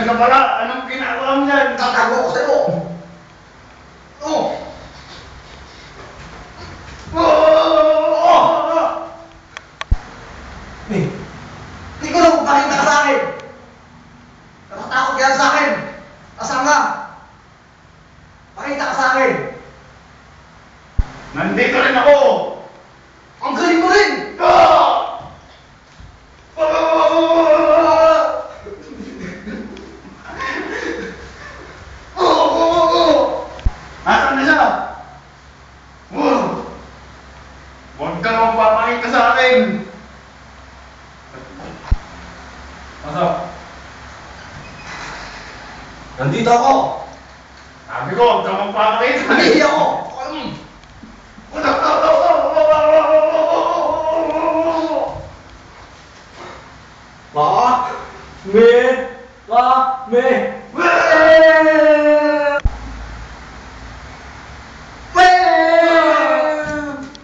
ka pala. Anong ginagawa mo yan? Tatago ko sa'yo. Oh! Hindi ko lang pakita ka sa akin. Natatakot ka sa akin. Asama ka. Pakita ka sa akin. Nandito rin ako. Ang galing mo rin. Nasaan na siya? Huwag ka nang papakita sa akin. Pasok. Nandito ako. Sabi ko, huwag ka nang papakita. Hindi ako.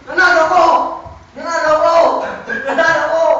Nanalo ko! Nanalo ko!